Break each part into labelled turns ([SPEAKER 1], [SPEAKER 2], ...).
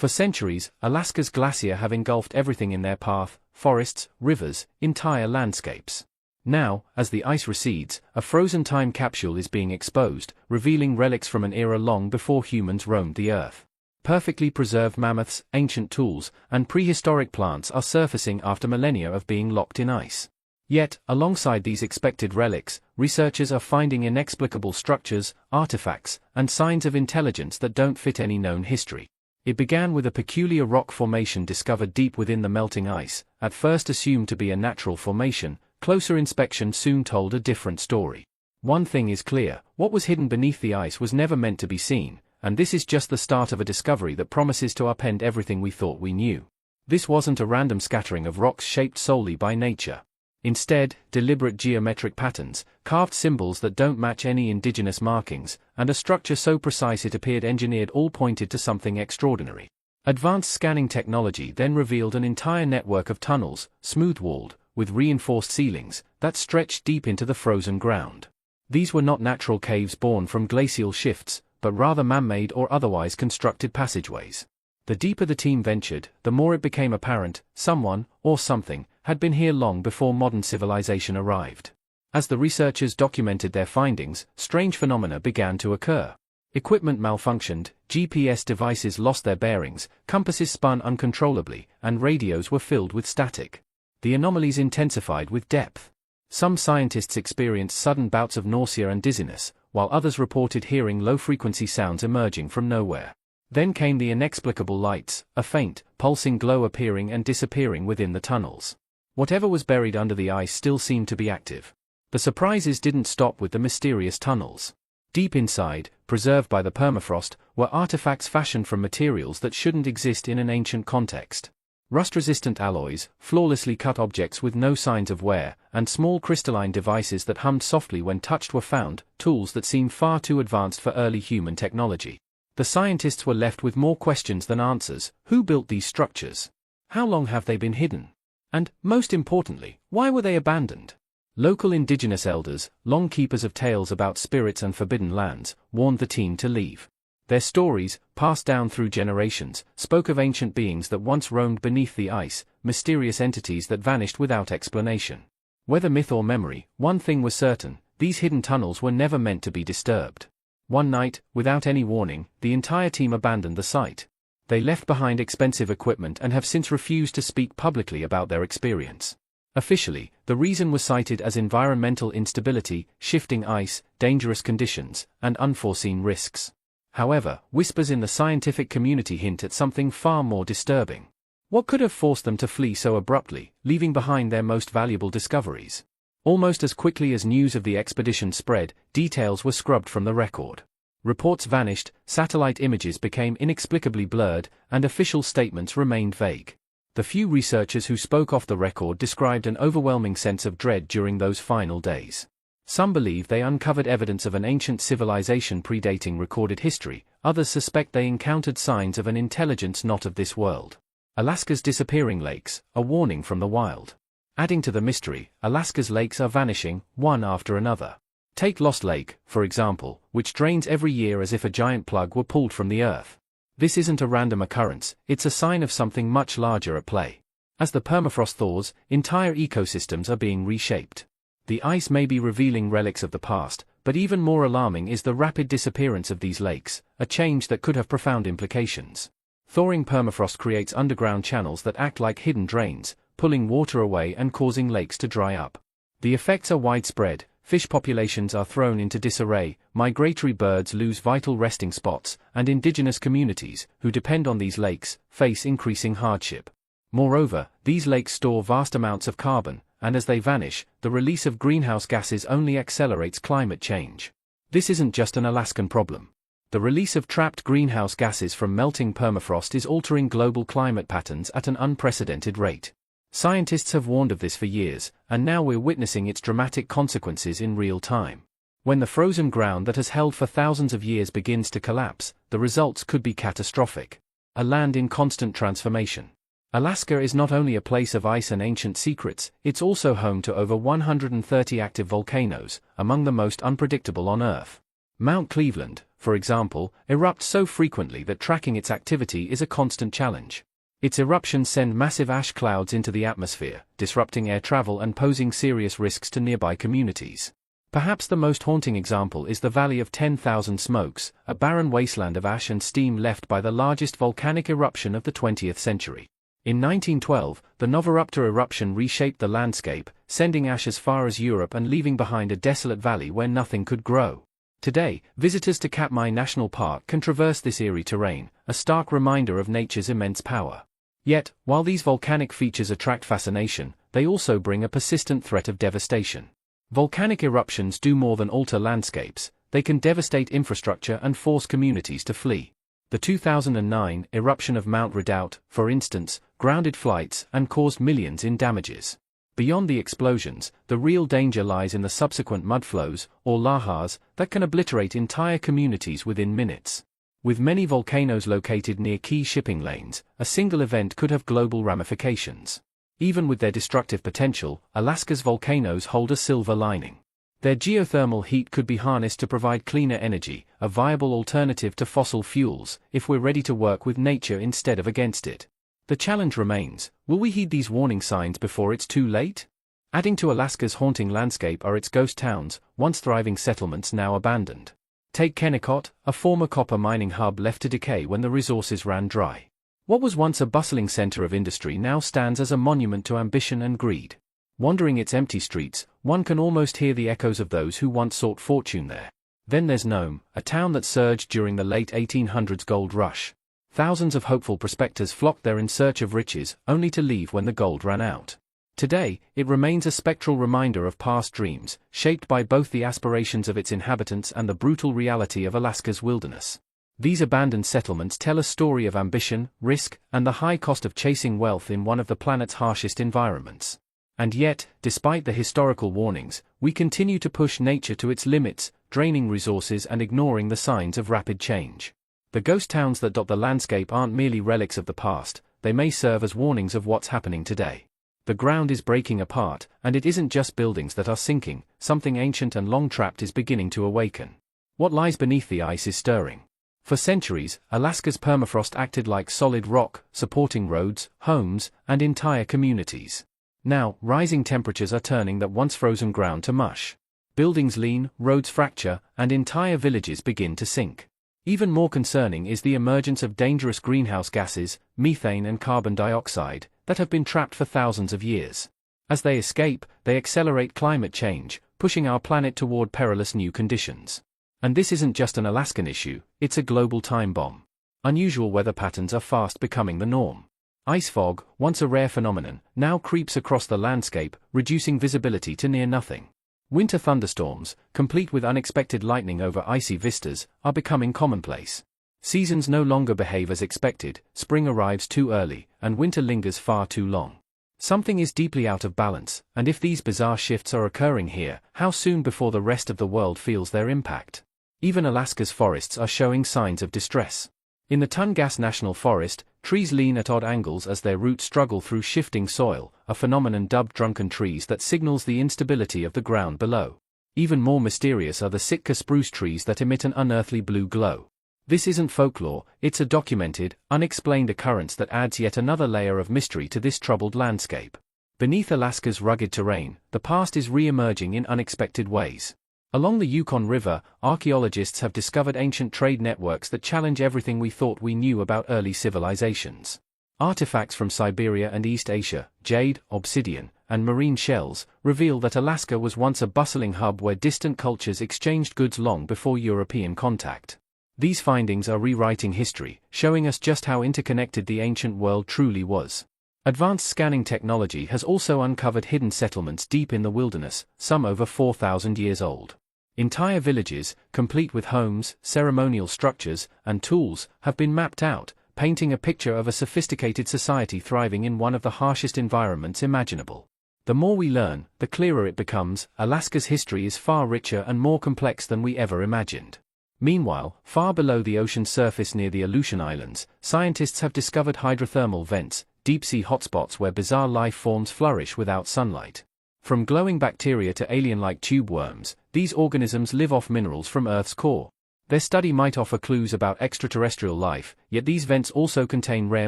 [SPEAKER 1] For centuries, Alaska's glaciers have engulfed everything in their path: forests, rivers, entire landscapes. Now, as the ice recedes, a frozen time capsule is being exposed, revealing relics from an era long before humans roamed the Earth. Perfectly preserved mammoths, ancient tools, and prehistoric plants are surfacing after millennia of being locked in ice. Yet, alongside these expected relics, researchers are finding inexplicable structures, artifacts, and signs of intelligence that don't fit any known history. It began with a peculiar rock formation discovered deep within the melting ice, at first assumed to be a natural formation. Closer inspection soon told a different story. One thing is clear: what was hidden beneath the ice was never meant to be seen, and this is just the start of a discovery that promises to upend everything we thought we knew. This wasn't a random scattering of rocks shaped solely by nature. Instead, deliberate geometric patterns, carved symbols that don't match any indigenous markings, and a structure so precise it appeared engineered all pointed to something extraordinary. Advanced scanning technology then revealed an entire network of tunnels, smooth-walled, with reinforced ceilings, that stretched deep into the frozen ground. These were not natural caves born from glacial shifts, but rather man-made or otherwise constructed passageways. The deeper the team ventured, the more it became apparent someone, or something, had been here long before modern civilization arrived. As the researchers documented their findings, strange phenomena began to occur. Equipment malfunctioned, GPS devices lost their bearings, compasses spun uncontrollably, and radios were filled with static. The anomalies intensified with depth. Some scientists experienced sudden bouts of nausea and dizziness, while others reported hearing low-frequency sounds emerging from nowhere. Then came the inexplicable lights, a faint, pulsing glow appearing and disappearing within the tunnels. Whatever was buried under the ice still seemed to be active. The surprises didn't stop with the mysterious tunnels. Deep inside, preserved by the permafrost, were artifacts fashioned from materials that shouldn't exist in an ancient context. Rust-resistant alloys, flawlessly cut objects with no signs of wear, and small crystalline devices that hummed softly when touched were found, tools that seemed far too advanced for early human technology. The scientists were left with more questions than answers. Who built these structures? How long have they been hidden? And, most importantly, why were they abandoned? Local indigenous elders, long keepers of tales about spirits and forbidden lands, warned the team to leave. Their stories, passed down through generations, spoke of ancient beings that once roamed beneath the ice, mysterious entities that vanished without explanation. Whether myth or memory, one thing was certain: these hidden tunnels were never meant to be disturbed. One night, without any warning, the entire team abandoned the site. They left behind expensive equipment and have since refused to speak publicly about their experience. Officially, the reason was cited as environmental instability, shifting ice, dangerous conditions, and unforeseen risks. However, whispers in the scientific community hint at something far more disturbing. What could have forced them to flee so abruptly, leaving behind their most valuable discoveries? Almost as quickly as news of the expedition spread, details were scrubbed from the record. Reports vanished, satellite images became inexplicably blurred, and official statements remained vague. The few researchers who spoke off the record described an overwhelming sense of dread during those final days. Some believe they uncovered evidence of an ancient civilization predating recorded history, others suspect they encountered signs of an intelligence not of this world. Alaska's disappearing lakes, a warning from the wild. Adding to the mystery, Alaska's lakes are vanishing, one after another. Take Lost Lake, for example, which drains every year as if a giant plug were pulled from the earth. This isn't a random occurrence, it's a sign of something much larger at play. As the permafrost thaws, entire ecosystems are being reshaped. The ice may be revealing relics of the past, but even more alarming is the rapid disappearance of these lakes, a change that could have profound implications. Thawing permafrost creates underground channels that act like hidden drains, pulling water away and causing lakes to dry up. The effects are widespread: fish populations are thrown into disarray, migratory birds lose vital resting spots, and indigenous communities, who depend on these lakes, face increasing hardship. Moreover, these lakes store vast amounts of carbon, and as they vanish, the release of greenhouse gases only accelerates climate change. This isn't just an Alaskan problem. The release of trapped greenhouse gases from melting permafrost is altering global climate patterns at an unprecedented rate. Scientists have warned of this for years, and now we're witnessing its dramatic consequences in real time. When the frozen ground that has held for thousands of years begins to collapse, the results could be catastrophic. A land in constant transformation. Alaska is not only a place of ice and ancient secrets, it's also home to over 130 active volcanoes, among the most unpredictable on Earth. Mount Cleveland, for example, erupts so frequently that tracking its activity is a constant challenge. Its eruptions send massive ash clouds into the atmosphere, disrupting air travel and posing serious risks to nearby communities. Perhaps the most haunting example is the Valley of 10,000 Smokes, a barren wasteland of ash and steam left by the largest volcanic eruption of the 20th century. In 1912, the Novarupta eruption reshaped the landscape, sending ash as far as Europe and leaving behind a desolate valley where nothing could grow. Today, visitors to Katmai National Park can traverse this eerie terrain, a stark reminder of nature's immense power. Yet, while these volcanic features attract fascination, they also bring a persistent threat of devastation. Volcanic eruptions do more than alter landscapes, they can devastate infrastructure and force communities to flee. The 2009 eruption of Mount Redoubt, for instance, grounded flights and caused millions in damages. Beyond the explosions, the real danger lies in the subsequent mudflows, or lahars, that can obliterate entire communities within minutes. With many volcanoes located near key shipping lanes, a single event could have global ramifications. Even with their destructive potential, Alaska's volcanoes hold a silver lining. Their geothermal heat could be harnessed to provide cleaner energy, a viable alternative to fossil fuels, if we're ready to work with nature instead of against it. The challenge remains, will we heed these warning signs before it's too late? Adding to Alaska's haunting landscape are its ghost towns, once thriving settlements now abandoned. Take Kennecott, a former copper mining hub left to decay when the resources ran dry. What was once a bustling center of industry now stands as a monument to ambition and greed. Wandering its empty streets, one can almost hear the echoes of those who once sought fortune there. Then there's Nome, a town that surged during the late 1800s gold rush. Thousands of hopeful prospectors flocked there in search of riches, only to leave when the gold ran out. Today, it remains a spectral reminder of past dreams, shaped by both the aspirations of its inhabitants and the brutal reality of Alaska's wilderness. These abandoned settlements tell a story of ambition, risk, and the high cost of chasing wealth in one of the planet's harshest environments. And yet, despite the historical warnings, we continue to push nature to its limits, draining resources and ignoring the signs of rapid change. The ghost towns that dot the landscape aren't merely relics of the past, they may serve as warnings of what's happening today. The ground is breaking apart, and it isn't just buildings that are sinking, something ancient and long-trapped is beginning to awaken. What lies beneath the ice is stirring. For centuries, Alaska's permafrost acted like solid rock, supporting roads, homes, and entire communities. Now, rising temperatures are turning that once frozen ground to mush. Buildings lean, roads fracture, and entire villages begin to sink. Even more concerning is the emergence of dangerous greenhouse gases, methane and carbon dioxide, that have been trapped for thousands of years. As they escape, they accelerate climate change, pushing our planet toward perilous new conditions. And this isn't just an Alaskan issue, it's a global time bomb. Unusual weather patterns are fast becoming the norm. Ice fog, once a rare phenomenon, now creeps across the landscape, reducing visibility to near nothing. Winter thunderstorms, complete with unexpected lightning over icy vistas, are becoming commonplace. Seasons no longer behave as expected, spring arrives too early, and winter lingers far too long. Something is deeply out of balance, and if these bizarre shifts are occurring here, how soon before the rest of the world feels their impact? Even Alaska's forests are showing signs of distress. In the Tungas National Forest, trees lean at odd angles as their roots struggle through shifting soil, a phenomenon dubbed drunken trees that signals the instability of the ground below. Even more mysterious are the Sitka spruce trees that emit an unearthly blue glow. This isn't folklore, it's a documented, unexplained occurrence that adds yet another layer of mystery to this troubled landscape. Beneath Alaska's rugged terrain, the past is re-emerging in unexpected ways. Along the Yukon River, archaeologists have discovered ancient trade networks that challenge everything we thought we knew about early civilizations. Artifacts from Siberia and East Asia, jade, obsidian, and marine shells, reveal that Alaska was once a bustling hub where distant cultures exchanged goods long before European contact. These findings are rewriting history, showing us just how interconnected the ancient world truly was. Advanced scanning technology has also uncovered hidden settlements deep in the wilderness, some over 4,000 years old. Entire villages, complete with homes, ceremonial structures, and tools, have been mapped out, painting a picture of a sophisticated society thriving in one of the harshest environments imaginable. The more we learn, the clearer it becomes, Alaska's history is far richer and more complex than we ever imagined. Meanwhile, far below the ocean's surface near the Aleutian Islands, scientists have discovered hydrothermal vents, deep-sea hotspots where bizarre life forms flourish without sunlight. From glowing bacteria to alien-like tube worms, these organisms live off minerals from Earth's core. Their study might offer clues about extraterrestrial life, yet these vents also contain rare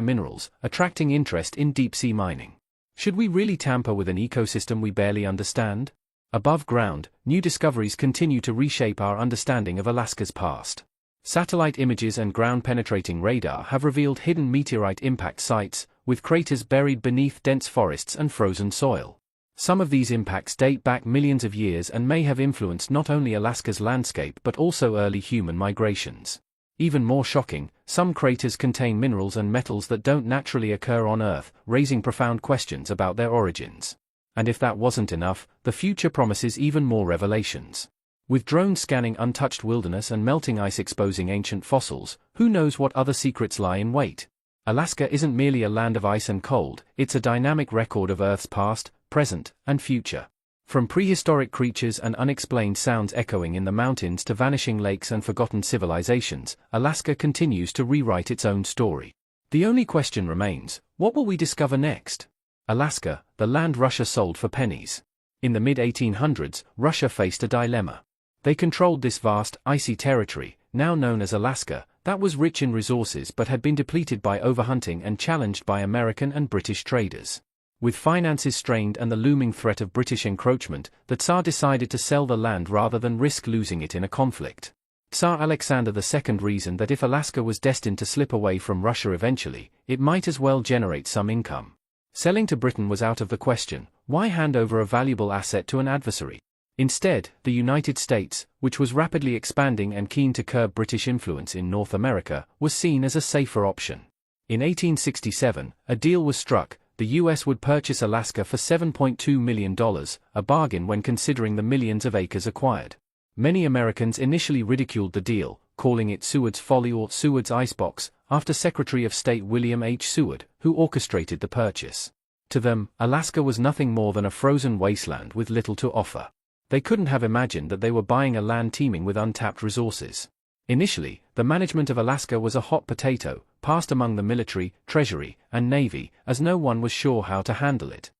[SPEAKER 1] minerals, attracting interest in deep-sea mining. Should we really tamper with an ecosystem we barely understand? Above ground, new discoveries continue to reshape our understanding of Alaska's past. Satellite images and ground-penetrating radar have revealed hidden meteorite impact sites, with craters buried beneath dense forests and frozen soil. Some of these impacts date back millions of years and may have influenced not only Alaska's landscape but also early human migrations. Even more shocking, some craters contain minerals and metals that don't naturally occur on Earth, raising profound questions about their origins. And if that wasn't enough, the future promises even more revelations. With drones scanning untouched wilderness and melting ice exposing ancient fossils, who knows what other secrets lie in wait? Alaska isn't merely a land of ice and cold, it's a dynamic record of Earth's past, present, and future. From prehistoric creatures and unexplained sounds echoing in the mountains to vanishing lakes and forgotten civilizations, Alaska continues to rewrite its own story. The only question remains, what will we discover next? Alaska, the land Russia sold for pennies. In the mid-1800s, Russia faced a dilemma. They controlled this vast, icy territory, now known as Alaska, that was rich in resources but had been depleted by overhunting and challenged by American and British traders. With finances strained and the looming threat of British encroachment, the Tsar decided to sell the land rather than risk losing it in a conflict. Tsar Alexander II reasoned that if Alaska was destined to slip away from Russia eventually, it might as well generate some income. Selling to Britain was out of the question. Why hand over a valuable asset to an adversary? Instead, the United States, which was rapidly expanding and keen to curb British influence in North America, was seen as a safer option. In 1867, a deal was struck. The US would purchase Alaska for $7.2 million, a bargain when considering the millions of acres acquired. Many Americans initially ridiculed the deal, calling it Seward's Folly or Seward's Icebox, after Secretary of State William H. Seward, who orchestrated the purchase. To them, Alaska was nothing more than a frozen wasteland with little to offer. They couldn't have imagined that they were buying a land teeming with untapped resources. Initially, the management of Alaska was a hot potato, passed among the military, treasury, and navy, as no one was sure how to handle it.